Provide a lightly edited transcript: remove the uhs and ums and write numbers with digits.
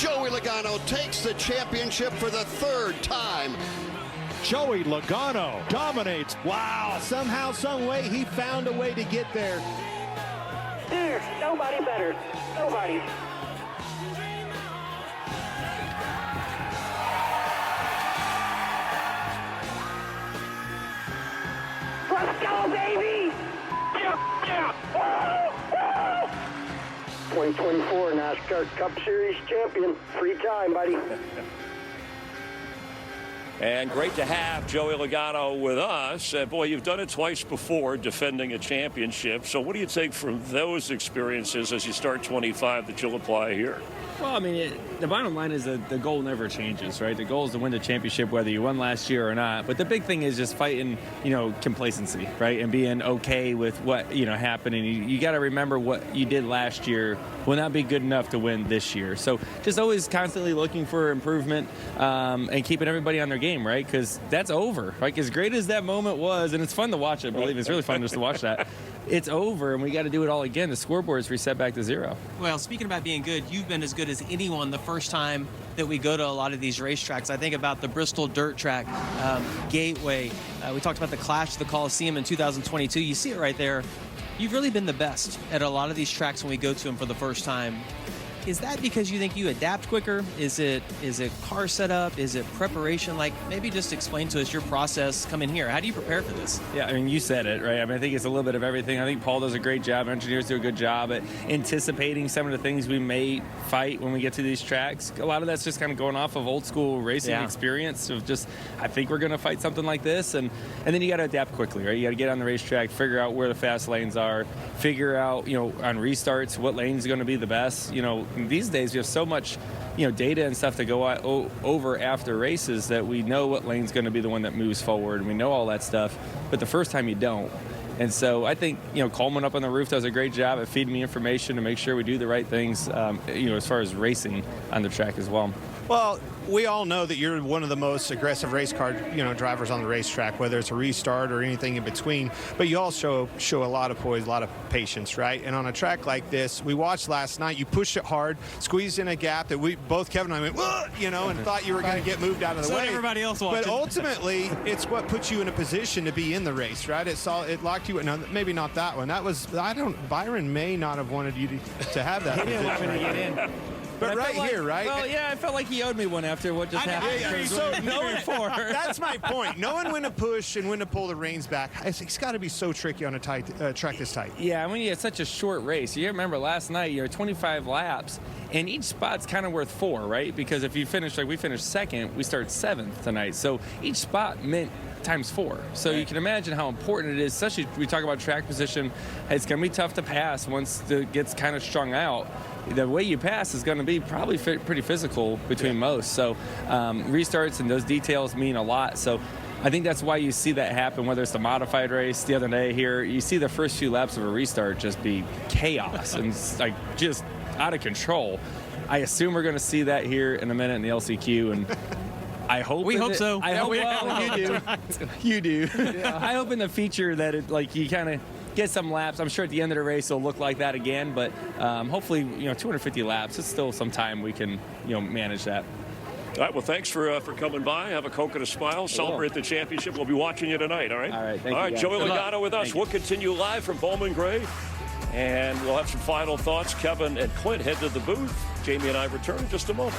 Joey Logano takes the championship for the third time. Joey Logano dominates. Wow. Somehow, some way, he found a way to get there. There's nobody better. Nobody. Let's go, baby! Yeah! 2024 NASCAR Cup Series champion. Free time, buddy. And great to have Joey Logano with us. Boy, you've done it twice before, defending a championship. So what do you take from those experiences as you start 25 that you'll apply here? Well, I mean, the bottom line is that the goal never changes, right? The goal is to win the championship, whether you won last year or not. But the big thing is just fighting, complacency, right? And being okay with what, happening. You got to remember what you did last year will not be good enough to win this year. So just always constantly looking for improvement and keeping everybody on their game, right? Because that's over. Like, as great as that moment was, and it's fun to watch it, believe me, it's really fun just to watch that. It's over, and we got to do it all again. The scoreboard is reset back to 0. Well, speaking about being good, you've been as good as anyone the first time that we go to a lot of these racetracks. I think about the Bristol Dirt Track, Gateway. We talked about the Clash of the Coliseum in 2022. You see it right there. You've really been the best at a lot of these tracks when we go to them for the first time. Is that because you think you adapt quicker? Is it car setup? Is it preparation? Like, maybe just explain to us your process coming here. How do you prepare for this? Yeah, I mean, you said it, right? I mean, I think it's a little bit of everything. I think Paul does a great job. Engineers do a good job at anticipating some of the things we may fight when we get to these tracks. A lot of that's just kind of going off of old school racing experience of just, I think we're going to fight something like this. And then you got to adapt quickly, right? You got to get on the racetrack, figure out where the fast lanes are, figure out, on restarts, what lane is going to be the best. These days we have so much data and stuff to go over after races that we know what lane's going to be the one that moves forward, and we know all that stuff, but the first time you don't. And so I think Coleman up on the roof does a great job at feeding me information to make sure we do the right things as far as racing on the track as well. Well, we all know that you're one of the most aggressive race car, drivers on the racetrack, whether it's a restart or anything in between. But you also show a lot of poise, a lot of patience, right? And on a track like this, we watched last night, you pushed it hard, squeezed in a gap that both Kevin and I went, and thought you were going to get moved out of the way. Everybody else watching. But ultimately, it's what puts you in a position to be in the race, right? It locked you in. No, maybe not that one. Byron may not have wanted you to have that. He didn't want me to get in. But right here, right? Well, yeah, I felt like he owed me one after what just happened. That's my point. Knowing when to push and when to pull the reins back, it's got to be so tricky on a tight track this tight. Yeah, I mean, it's such a short race. You remember last night, you're 25 laps, and each spot's kind of worth 4, right? Because if you finish, like we finished second, we start 7th tonight. So each spot meant times 4. So you can imagine how important it is, especially we talk about track position. It's going to be tough to pass once it gets kind of strung out. The way you pass is going to be probably pretty physical between most. So restarts and those details mean a lot. So I think that's why you see that happen, whether it's the modified race the other day here. You see the first few laps of a restart just be chaos and like just out of control. I assume we're going to see that here in a minute in the LCQ. And I hope we hope so. I hope you do. You do. Yeah. I hope in the feature that you kind of get some laps. I'm sure at the end of the race it'll look like that again, but hopefully 250 laps. It's still some time we can manage that. All right, well, thanks for coming by. Have a Coke and a smile. Celebrate the championship. We'll be watching you tonight, all right? All right, thank you. All right, Joey Logano with us. Thank you. We'll continue live from Bowman Gray, and we'll have some final thoughts. Kevin and Clint head to the booth. Jamie and I return in just a moment.